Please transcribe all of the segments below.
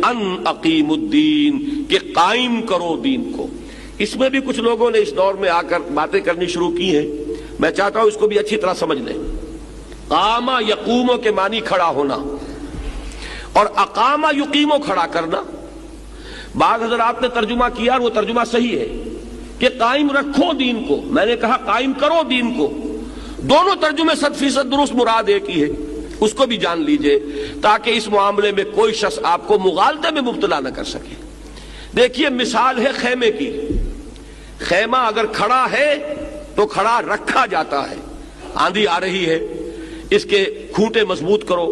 ان اقیم الدین کہ قائم کرو دین کو۔ اس میں بھی کچھ لوگوں نے اس دور میں آ کر باتیں کرنی شروع کی ہیں، میں چاہتا ہوں اس کو بھی اچھی طرح سمجھ لیں۔ قام یقوم کے معنی کھڑا ہونا، اور اقام یقیم کھڑا کرنا۔ بعض حضرات نے ترجمہ کیا اور وہ ترجمہ صحیح ہے کہ قائم رکھو دین کو، میں نے کہا قائم کرو دین کو۔ دونوں ترجمے 100% درست، مراد ایک ہی ہے، اس کو بھی جان لیجئے تاکہ اس معاملے میں کوئی شخص آپ کو مغالطے میں مبتلا نہ کر سکے۔ دیکھیے مثال ہے خیمے کی۔ خیمہ اگر کھڑا ہے تو کھڑا رکھا جاتا ہے۔ آندھی آ رہی ہے، اس کے کھوٹے مضبوط کرو،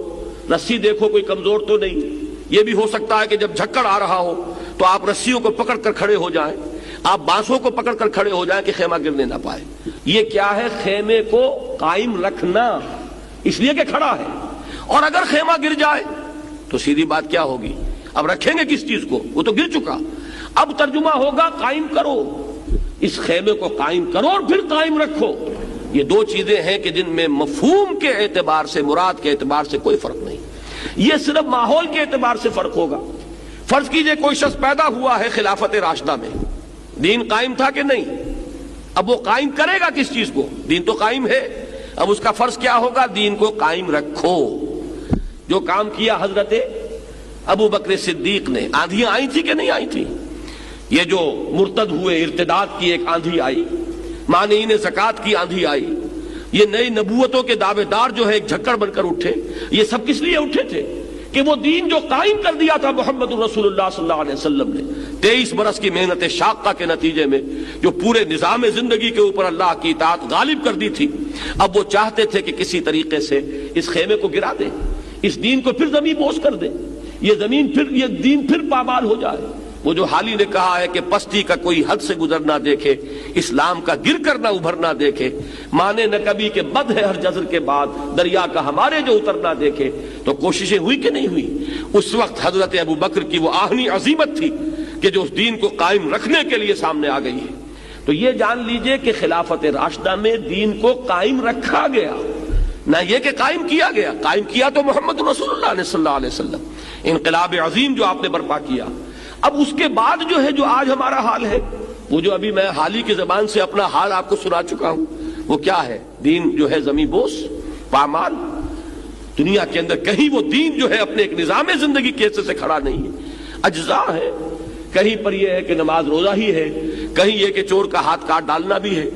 رسی دیکھو کوئی کمزور تو نہیں۔ یہ بھی ہو سکتا ہے کہ جب جھکڑ آ رہا ہو تو آپ رسیوں کو پکڑ کر کھڑے ہو جائیں، آپ بانسوں کو پکڑ کر کھڑے ہو جائیں کہ خیمہ گرنے نہ پائے۔ یہ کیا ہے؟ خیمے کو قائم رکھنا، اس لیے کہ کھڑا ہے۔ اور اگر خیمہ گر جائے تو سیدھی بات کیا ہوگی؟ اب رکھیں گے کس چیز کو؟ وہ تو گر چکا۔ اب ترجمہ ہوگا قائم کرو، اس خیمے کو قائم کرو اور پھر قائم رکھو۔ یہ دو چیزیں ہیں کہ جن میں مفہوم کے اعتبار سے، مراد کے اعتبار سے کوئی فرق نہیں، یہ صرف ماحول کے اعتبار سے فرق ہوگا۔ فرض کیجئے کوئی شخص پیدا ہوا ہے خلافت راشدہ میں، دین قائم تھا کہ نہیں؟ اب وہ قائم کرے گا کس چیز کو؟ دین تو قائم ہے، اب اس کا فرض کیا ہوگا؟ دین کو قائم رکھو۔ جو کام کیا حضرت ابو بکر صدیق نے، آندھیاں آئی تھی کہ نہیں آئی تھی؟ یہ جو مرتد ہوئے، ارتداد کی ایک آندھی آئی، مانعین زکوٰۃ کی آندھی آئی، یہ نئی نبوتوں کے دعوے دار جو ہے ایک جھکڑ بن کر اٹھے۔ یہ سب کس لیے اٹھے تھے؟ کہ وہ دین جو قائم کر دیا تھا محمد رسول اللہ صلی اللہ علیہ وسلم نے 23 برس کی محنت شاقہ کے نتیجے میں، جو پورے نظام زندگی کے اوپر اللہ کی اطاعت غالب کر دی تھی، اب وہ چاہتے تھے کہ کسی طریقے سے اس خیمے کو گرا دیں، اس دین کو پھر زمین بوس کر دیں، یہ دین پھر پامال ہو جائے۔ وہ جو حالی نے کہا ہے کہ پستی کا کوئی حد سے گزر نہ دیکھے، اسلام کا گر کر نہ ابھر نہ دیکھے، مانے نہ کبھی کہ بد ہے ہر جزر کے بعد، دریا کا ہمارے جو اتر نہ دیکھے۔ تو کوششیں ہوئی کہ نہیں ہوئی؟ اس وقت حضرت ابو بکر کی وہ آہنی عزیمت تھی کہ جو اس دین کو قائم رکھنے کے لیے سامنے آ گئی ہے۔ تو یہ جان لیجئے کہ خلافت راشدہ میں دین کو قائم رکھا گیا، نہ یہ کہ قائم کیا گیا۔ قائم کیا تو محمد رسول اللہ نے صلی اللہ علیہ وسلم، انقلاب عظیم جو آپ نے برپا کیا۔ اب اس کے بعد جو ہے، جو آج ہمارا حال ہے، وہ جو ابھی میں حالی کی زبان سے اپنا حال آپ کو سنا چکا ہوں، وہ کیا ہے؟ دین جو ہے زمین بوس، پامال۔ دنیا کے اندر کہیں وہ دین جو ہے اپنے ایک نظام زندگی کے حصے سے کھڑا نہیں ہے، اجزاء ہے۔ کہیں پر یہ ہے کہ نماز روزہ ہی ہے، کہیں یہ کہ چور کا ہاتھ کاٹ ڈالنا بھی ہے،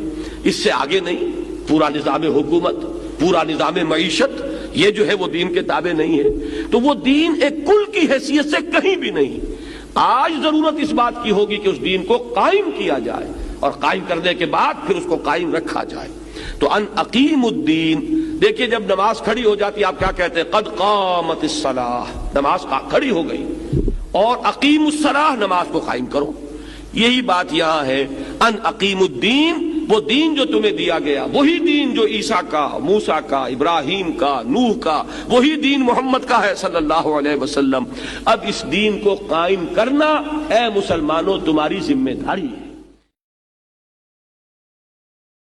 اس سے آگے نہیں۔ پورا نظام حکومت، پورا نظام معیشت، یہ جو ہے وہ دین کے تابع نہیں ہے۔ تو وہ دین ایک کل کی حیثیت سے کہیں بھی نہیں۔ آج ضرورت اس بات کی ہوگی کہ اس دین کو قائم کیا جائے، اور قائم کرنے کے بعد پھر اس کو قائم رکھا جائے۔ تو ان اقیم الدین، دیکھیے جب نماز کھڑی ہو جاتی ہے آپ کیا کہتے ہیں؟ قد قامت الصلاۃ، نماز کھڑی ہو گئی، اور اقیم الصلاۃ، نماز کو قائم کرو۔ یہی بات یہاں ہے، ان اقیم الدین، وہ دین جو تمہیں دیا گیا، وہی دین جو عیسیٰ کا، موسیٰ کا، ابراہیم کا، نوح کا، وہی دین محمد کا ہے صلی اللہ علیہ وسلم۔ اب اس دین کو قائم کرنا اے مسلمانوں تمہاری ذمہ داری ہے۔